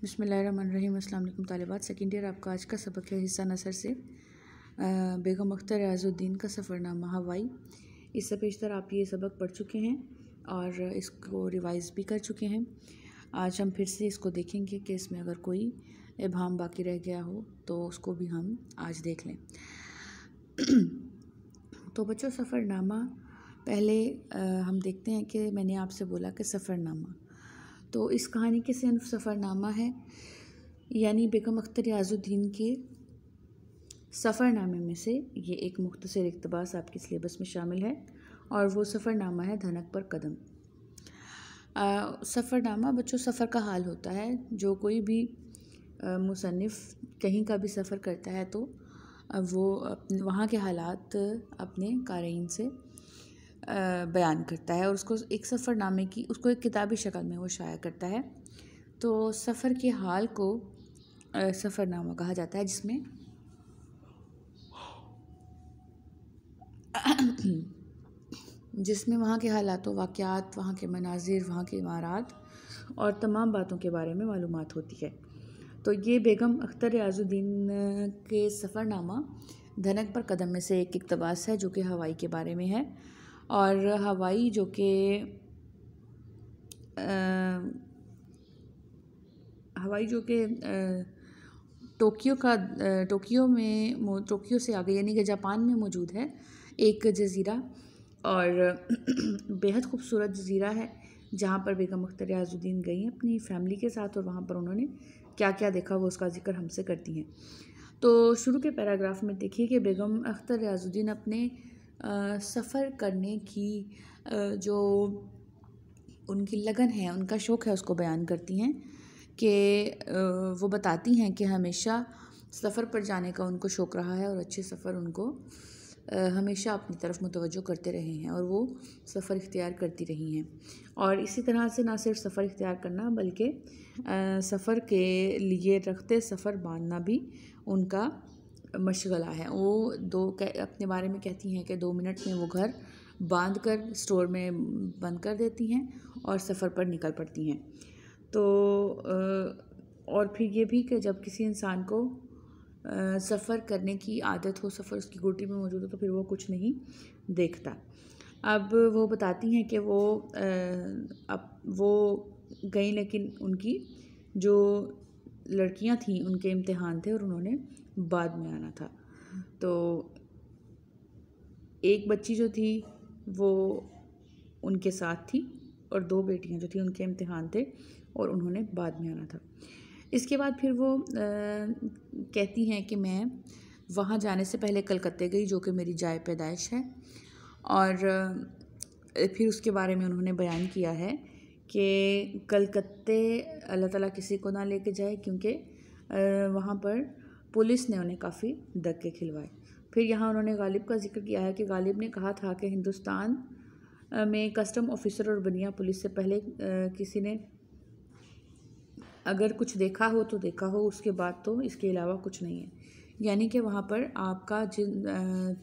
बिस्मिल्लाहिर्रहमानिर्रहीम। अस्सलाम वालेकुम तालिबात। सेकेंड ईयर आपका आज का सबक है हिस्सा नसर से बेगम अख्तर रियाजुद्दीन का सफ़रनामा हवाई। इससे पेशतर आप ये सबक पढ़ चुके हैं और इसको रिवाइज़ भी कर चुके हैं। आज हम फिर से इसको देखेंगे कि इसमें अगर कोई इबहम बाकी रह गया हो तो उसको भी हम आज देख लें। तो बच्चों, सफ़रनामा पहले हम देखते हैं कि मैंने आपसे बोला कि सफ़रनामा, तो इस कहानी के सिर्फ सफ़रनामा है, यानी बेगम अख्तर रियाजुद्दीन के सफ़रनामे में से ये एक मुख्तसर इक़्तिबास आपके सिलेबस में शामिल है और वो सफ़रनामा है धनक पर कदम। सफ़रनामा बच्चों सफ़र का हाल होता है। जो कोई भी मुसन्निफ़ कहीं का भी सफ़र करता है तो वो वहाँ के हालात अपने क़ारीन से बयान करता है और उसको एक सफ़रनामे की उसको एक किताबी शक्ल में वो शाया करता है। तो सफ़र के हाल को सफ़रनामा कहा जाता है, जिसमें वहाँ के हालात व वाक़यात, वहाँ के मनाज़िर, वहाँ के इमारात और तमाम बातों के बारे में मालूमात होती है। तो ये बेगम अख्तर रियाजुद्दीन के सफ़रनामा धनक पर कदम में से एक इक़्तिबास है जो कि हवाई के बारे में है। और हवाई जो कि टोक्यो से आगे यानी कि जापान में मौजूद है एक जज़ीरा और बेहद खूबसूरत जज़ीरा है जहाँ पर बेगम अख्तर रियाजुद्दीन गई हैं अपनी फ़ैमिली के साथ और वहाँ पर उन्होंने क्या क्या देखा वो उसका ज़िक्र हमसे करती हैं। तो शुरू के पैराग्राफ में देखिए कि बेगम अख्तर रियाजुद्दीन अपने सफ़र करने की जो उनकी लगन है, उनका शौक़ है, उसको बयान करती हैं कि वो बताती हैं कि हमेशा सफ़र पर जाने का उनको शौक़ रहा है और अच्छे सफ़र उनको हमेशा अपनी तरफ मुतवज्जो करते रहे हैं और वो सफ़र इख्तियार करती रही हैं। और इसी तरह से ना सिर्फ सफ़र इख्तियार करना बल्कि सफ़र के लिए रखते सफ़र बांधना भी उनका मशगला है। वो अपने बारे में कहती हैं कि 2 मिनट में वो घर बांध कर स्टोर में बंद कर देती हैं और सफ़र पर निकल पड़ती हैं। तो और फिर ये भी कि जब किसी इंसान को सफ़र करने की आदत हो, सफ़र उसकी गोटी में मौजूद हो, तो फिर वो कुछ नहीं देखता। अब वो बताती हैं कि वो गई लेकिन उनकी जो लड़कियां थीं उनके इम्तिहान थे और उन्होंने बाद में आना था। तो एक बच्ची जो थी वो उनके साथ थी और 2 बेटियां जो थी उनके इम्तिहान थे और उन्होंने बाद में आना था। इसके बाद फिर वो कहती हैं कि मैं वहाँ जाने से पहले कलकत्ते गई जो कि मेरी जाए पैदाइश है। और फिर उसके बारे में उन्होंने बयान किया है कि कलकत्ते अल्लाह ताला किसी को ना लेके जाए क्योंकि वहाँ पर पुलिस ने उन्हें काफ़ी धक्के खिलवाए। फिर यहाँ उन्होंने गालिब का जिक्र किया है कि गालिब ने कहा था कि हिंदुस्तान में कस्टम ऑफिसर और बनिया पुलिस से पहले किसी ने अगर कुछ देखा हो तो देखा हो, उसके बाद तो इसके अलावा कुछ नहीं है। यानी कि वहाँ पर आपका जिन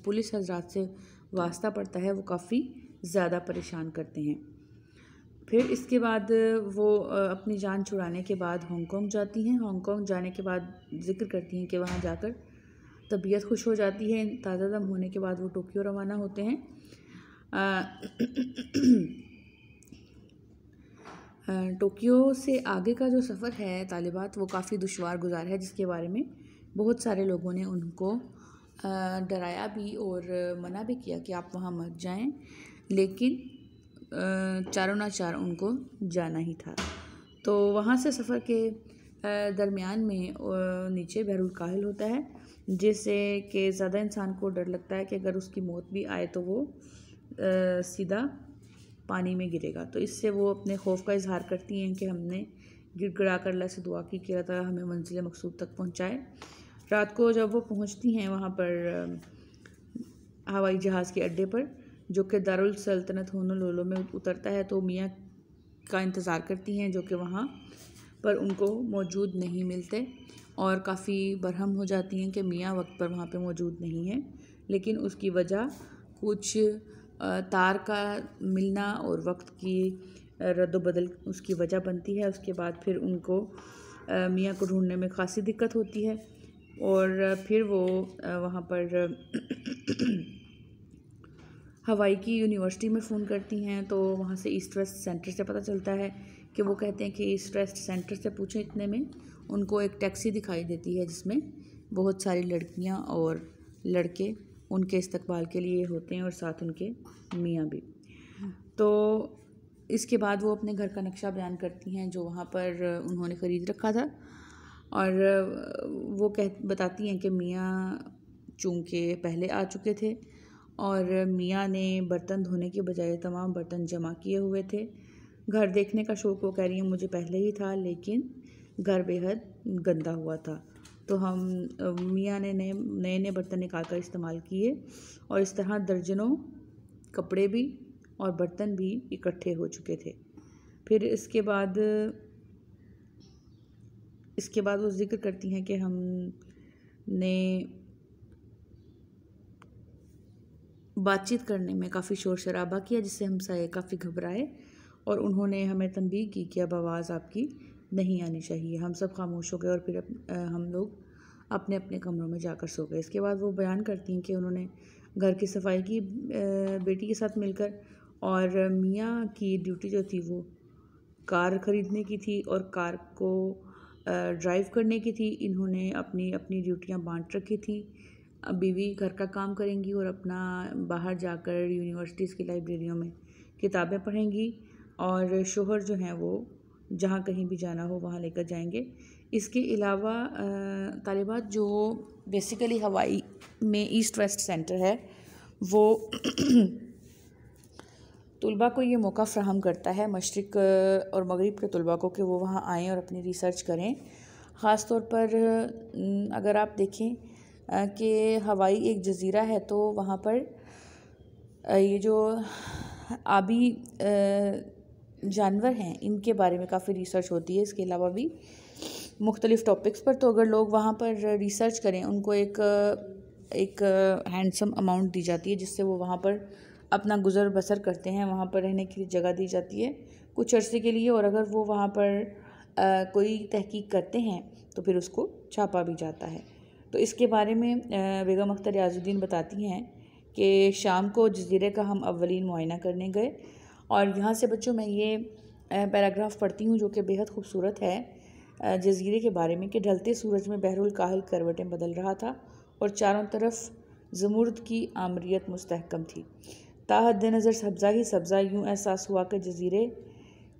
पुलिस हजरात से वास्ता पड़ता है वो काफ़ी ज़्यादा परेशान करते हैं। फिर इसके बाद वो अपनी जान छुड़ाने के बाद हांगकांग जाती हैं। हांगकांग जाने के बाद जिक्र करती हैं कि वहाँ जाकर तबीयत खुश हो जाती है। ताज़ा दम होने के बाद वो टोक्यो रवाना होते हैं। टोक्यो से आगे का जो सफ़र है तालिबात वो काफ़ी दुश्वार गुजार है, जिसके बारे में बहुत सारे लोगों ने उनको डराया भी और मना भी किया कि आप वहाँ मत जाएं, लेकिन चारों ना चार उनको जाना ही था। तो वहाँ से सफ़र के दरमियान में नीचे बहरुल काहिल होता है, जिससे कि ज़्यादा इंसान को डर लगता है कि अगर उसकी मौत भी आए तो वो सीधा पानी में गिरेगा। तो इससे वो अपने खौफ का इजहार करती हैं कि हमने गिड़गिड़ा कर अल्लाह से दुआ की कि अल्लाह ताला हमें मंजिल मकसूद तक पहुँचाए। रात को जब वो पहुँचती हैं वहाँ पर हवाई जहाज़ के अड्डे पर जो कि दारुल सल्तनत होनोलुलु में उतरता है, तो मियाँ का इंतज़ार करती हैं जो कि वहाँ पर उनको मौजूद नहीं मिलते और काफ़ी बरहम हो जाती हैं कि मियाँ वक्त पर वहाँ पे मौजूद नहीं हैं। लेकिन उसकी वजह कुछ तार का मिलना और वक्त की रद्द बदल उसकी वजह बनती है। उसके बाद फिर उनको मियाँ को ढूंढने में खासी दिक्कत होती है। और फिर वो वहाँ पर हवाई की यूनिवर्सिटी में फ़ोन करती हैं, तो वहाँ से ईस्ट वेस्ट सेंटर से पता चलता है कि वो कहते हैं कि ईस्ट वेस्ट सेंटर से पूछें। इतने में उनको एक टैक्सी दिखाई देती है जिसमें बहुत सारी लड़कियाँ और लड़के उनके इस्तकबाल के लिए होते हैं और साथ उनके मियाँ भी। तो इसके बाद वो अपने घर का नक्शा बयान करती हैं जो वहाँ पर उन्होंने ख़रीद रखा था, और वो बताती हैं कि मियाँ चूँकि पहले आ चुके थे और मियाँ ने बर्तन धोने के बजाय तमाम बर्तन जमा किए हुए थे। घर देखने का शौक़, वो कह रही हैं, मुझे पहले ही था, लेकिन घर बेहद गंदा हुआ था। तो हम मियाँ ने नए बर्तन निकाल कर इस्तेमाल किए और इस तरह दर्जनों कपड़े भी और बर्तन भी इकट्ठे हो चुके थे। फिर इसके बाद वो जिक्र करती हैं कि हमने बातचीत करने में काफ़ी शोर शराबा किया जिससे हमसाये काफ़ी घबराए और उन्होंने हमें तंबीह की कि अब आवाज़ आपकी नहीं आनी चाहिए। हम सब खामोश हो गए और फिर हम लोग अपने अपने कमरों में जाकर सो गए। इसके बाद वो बयान करती हैं कि उन्होंने घर की सफाई की बेटी के साथ मिलकर, और मियाँ की ड्यूटी जो थी वो कार ख़रीदने की थी और कार को ड्राइव करने की थी। इन्होंने अपनी अपनी ड्यूटियाँ बांट रखी थी। बीवी घर का काम करेंगी और अपना बाहर जाकर यूनिवर्सिटीज़ की लाइब्रेरियों में किताबें पढ़ेंगी, और शोहर जो हैं वो जहाँ कहीं भी जाना हो वहाँ लेकर जाएंगे। इसके अलावा तालिबात जो बेसिकली हवाई में ईस्ट वेस्ट सेंटर है वो तुलबा को ये मौका फ़राहम करता है, मशरिक़ और मगरिब के तुलबा को, कि वो वहाँ आएँ और अपनी रिसर्च करें। ख़ास तौर पर अगर आप देखें कि हवाई एक जज़ीरा है तो वहाँ पर ये जो आबी जानवर हैं इनके बारे में काफ़ी रिसर्च होती है। इसके अलावा भी मुख्तलिफ़ टॉपिक्स पर, तो अगर लोग वहाँ पर रिसर्च करें उनको एक हैंडसम अमाउंट दी जाती है जिससे वो वहाँ पर अपना गुज़र बसर करते हैं। वहाँ पर रहने की जगह दी जाती है कुछ अरसे के लिए, और अगर वो वहाँ पर कोई तहकीक करते हैं तो फिर उसको छापा भी जाता है। तो इसके बारे में बेगम अख्तर रियाजुद्दीन बताती हैं कि शाम को जज़ीरे का हम अव्वलीन मुआयना करने गए, और यहाँ से बच्चों मैं ये पैराग्राफ पढ़ती हूँ जो कि बेहद खूबसूरत है जज़ीरे के बारे में, कि ढलते सूरज में बहरुल काहिल करवटें बदल रहा था और चारों तरफ ज़मुर्द की आमरियत मुस्तहकम थी। ताहद नज़र सब्ज़ा ही सब्ज़ा, यूँ एहसास हुआ कि जज़ीरे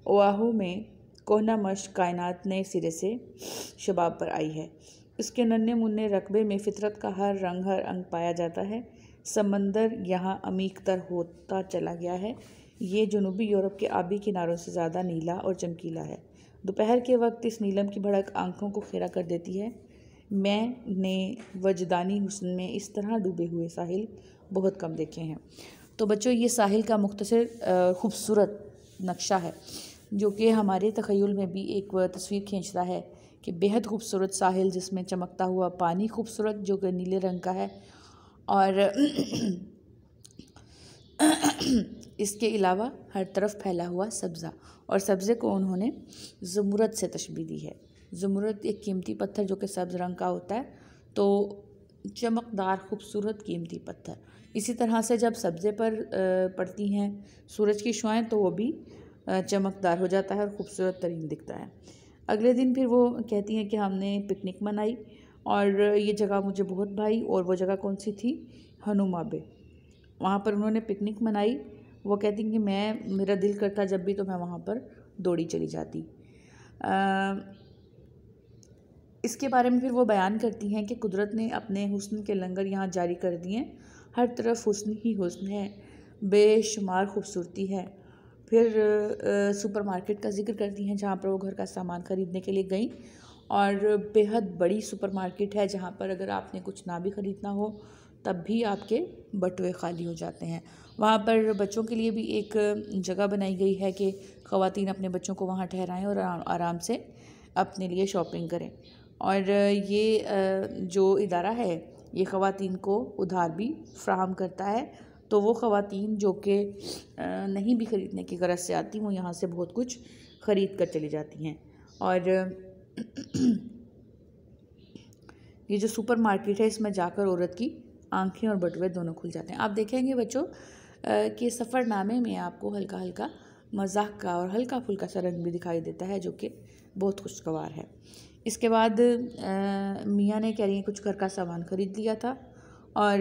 ओआहू में कोहना मश्क कायनात नए सिरे से शबाब पर आई है। इसके नन्हे मुन्ने रकबे में फ़ितरत का हर रंग हर अंग पाया जाता है। समंदर यहाँ अमीक तर होता चला गया है। ये जनूबी यूरोप के आबी किनारों से ज़्यादा नीला और चमकीला है। दोपहर के वक्त इस नीलम की भड़क आंखों को खेरा कर देती है। मैंने वजदानी हुस्न में इस तरह डूबे हुए साहिल बहुत कम देखे हैं। तो बच्चों ये साहिल का मुख्तसर खूबसूरत नक्शा है जो कि हमारे तख़य्युल में भी एक तस्वीर खींचता है कि बेहद खूबसूरत साहिल जिसमें चमकता हुआ पानी खूबसूरत जो कि नीले रंग का है, और इसके अलावा हर तरफ फैला हुआ सब्ज़ा, और सब्ज़े को उन्होंने ज़मुरद से तशबीह दी है। ज़मुरद एक कीमती पत्थर जो कि सब्ज़ रंग का होता है, तो चमकदार खूबसूरत कीमती पत्थर। इसी तरह से जब सब्ज़े पर पड़ती हैं सूरज की शुआएं तो वो भी चमकदार हो जाता है और ख़ूबसूरत तरीन दिखता है। अगले दिन फिर वो कहती हैं कि हमने पिकनिक मनाई और ये जगह मुझे बहुत भाई, और वो जगह कौन सी थी? हनुमाबे। वहाँ पर उन्होंने पिकनिक मनाई। वो कहती हैं कि मेरा दिल करता जब भी तो मैं वहाँ पर दौड़ी चली जाती। इसके बारे में फिर वो बयान करती हैं कि कुदरत ने अपने हुस्न के लंगर यहाँ जारी कर दिए। हर तरफ हुस्न ही हुस्न है, बेशुमार खूबसूरती है। फिर सुपरमार्केट का जिक्र करती हैं जहाँ पर वो घर का सामान ख़रीदने के लिए गई, और बेहद बड़ी सुपरमार्केट है जहाँ पर अगर आपने कुछ ना भी ख़रीदना हो तब भी आपके बटुए खाली हो जाते हैं। वहाँ पर बच्चों के लिए भी एक जगह बनाई गई है कि ख़वातीन अपने बच्चों को वहाँ ठहराएं और आराम से अपने लिए शॉपिंग करें। और ये जो इदारा है ये ख़वातीन को उधार भी फ़राहम करता है, तो वो ख़वातीन जो कि नहीं भी ख़रीदने की गरज से आती वो यहाँ से बहुत कुछ ख़रीद कर चली जाती हैं। और ये जो सुपर मार्केट है इसमें जाकर औरत की आंखें और बटुए दोनों खुल जाते हैं। आप देखेंगे बच्चों कि सफ़रनामे में आपको हल्का हल्का मजाक का और हल्का फुल्का सा रंग भी दिखाई देता है, जो कि बहुत खुशगवार है। इसके बाद मियाँ ने कह रही हैं कुछ घर का सामान ख़रीद लिया था, और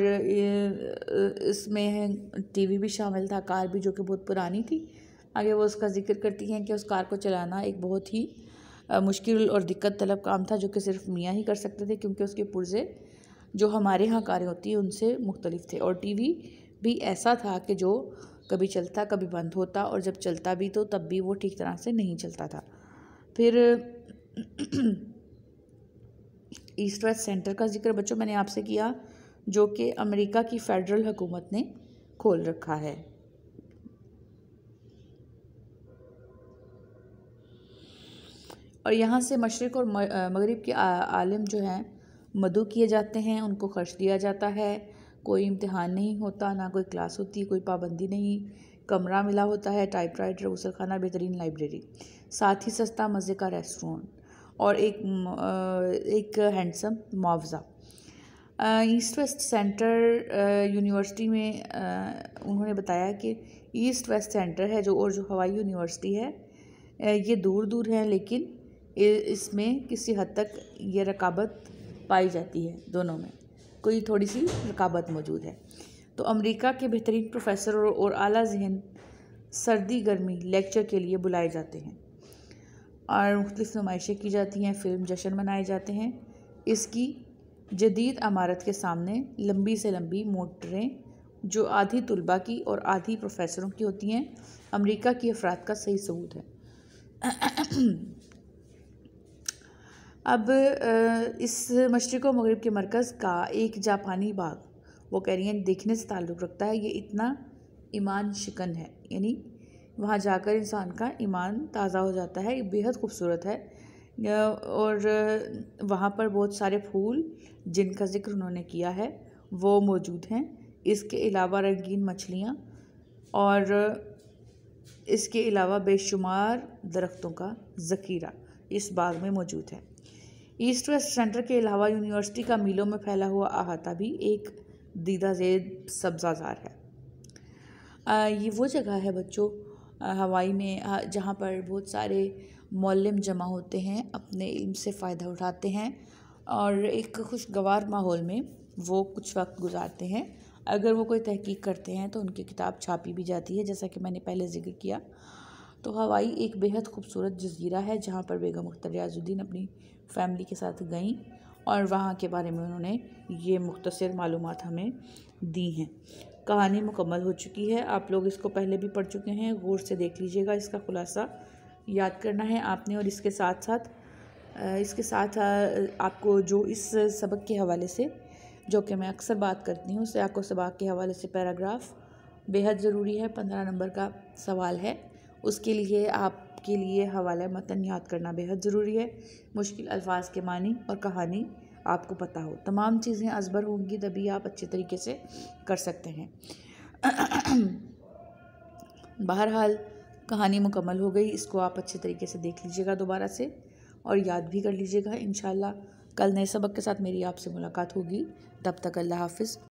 इसमें टीवी भी शामिल था, कार भी जो कि बहुत पुरानी थी। आगे वो उसका जिक्र करती हैं कि उस कार को चलाना एक बहुत ही मुश्किल और दिक्कत तलब काम था, जो कि सिर्फ मियाँ ही कर सकते थे, क्योंकि उसके पुर्जे जो हमारे यहाँ कारें होती हैं उनसे मुख्तलिफ थे। और टीवी भी ऐसा था कि जो कभी चलता कभी बंद होता, और जब चलता भी तो तब भी वो ठीक तरह से नहीं चलता था। फिर ईस्ट वेस्ट सेंटर का जिक्र बच्चों मैंने आपसे किया, जो कि अमेरिका की फेडरल हुकूमत ने खोल रखा है। और यहाँ से मशरिक़ और मगरिब के आलिम जो हैं मदऊ किए जाते हैं, उनको खर्च दिया जाता है। कोई इम्तिहान नहीं होता, ना कोई क्लास होती, कोई पाबंदी नहीं। कमरा मिला होता है, टाइपराइटर, गुसलखाना, बेहतरीन लाइब्रेरी, साथ ही सस्ता मज़े का रेस्टोरेंट और एक हैंडसम मुआवजा। ईस्ट वेस्ट सेंटर यूनिवर्सिटी में उन्होंने बताया कि ईस्ट वेस्ट सेंटर है जो हवाई यूनिवर्सिटी है, ये दूर दूर है, लेकिन इसमें किसी हद तक ये रकाबत पाई जाती है, दोनों में कोई थोड़ी सी रकाबत मौजूद है। तो अमेरिका के बेहतरीन प्रोफेसर और आला ज़हन सर्दी गर्मी लेक्चर के लिए बुलाए जाते हैं, और मुख्तलिफ़ नुमाइशें की जाती हैं, फ़िल्म जश्न मनाए जाते हैं। इसकी जदीद इमारत के सामने लंबी से लंबी मोटरें, जो आधी तुलबा की और आधी प्रोफेसरों की होती हैं, अमेरिका की अफराद का सही सबूत है। अब इस मशरिक़ व मगरिब के मरकज़ का एक जापानी बाग, वो कह रही हैं देखने से ताल्लुक़ रखता है। ये इतना ईमान शिकन है, यानी वहाँ जाकर इंसान का ईमान ताज़ा हो जाता है। ये बेहद खूबसूरत है, और वहाँ पर बहुत सारे फूल जिनका ज़िक्र उन्होंने किया है वो मौजूद हैं। इसके अलावा रंगीन मछलियाँ, और इसके अलावा बेशुमार दरख्तों का ज़ख़ीरा इस बाग में मौजूद है। ईस्ट वेस्ट सेंटर के अलावा यूनिवर्सिटी का मीलों में फैला हुआ अहाता भी एक दीदा ज़ेब सब्ज़ाज़ार है। ये वो जगह है बच्चों हवाई में जहाँ पर बहुत सारे मौल्लिम जमा होते हैं, अपने इल्म से फ़ायदा उठाते हैं, और एक खुशगवार माहौल में वो कुछ वक्त गुजारते हैं। अगर वो कोई तहकीक करते हैं तो उनकी किताब छापी भी जाती है, जैसा कि मैंने पहले जिक्र किया। तो हवाई एक बेहद खूबसूरत जज़ीरा है, जहाँ पर बेगम मुख्तार रियाज़ुद्दीन अपनी फ़ैमिली के साथ गईं, और वहाँ के बारे में उन्होंने ये मुख्तसर मालूमात हमें दी हैं। कहानी मुकम्मल हो चुकी है, आप लोग इसको पहले भी पढ़ चुके हैं, गौर से देख लीजिएगा। इसका खुलासा याद करना है आपने, और इसके साथ आपको जो इस सबक के हवाले से, जो कि मैं अक्सर बात करती हूँ, सियाक़ व सबाक़ के हवाले से पैराग्राफ बेहद ज़रूरी है। 15 नंबर का सवाल है, उसके लिए आपके लिए हवाला मतन याद करना बेहद ज़रूरी है। मुश्किल अल्फाज के मानी और कहानी आपको पता हो, तमाम चीज़ें अज़बर होंगी, तभी आप अच्छे तरीके से कर सकते हैं। बहरहाल कहानी मुकम्मल हो गई, इसको आप अच्छे तरीके से देख लीजिएगा दोबारा से, और याद भी कर लीजिएगा। इंशाल्लाह कल नए सबक के साथ मेरी आपसे मुलाकात होगी। तब तक अल्लाह हाफ़िज़।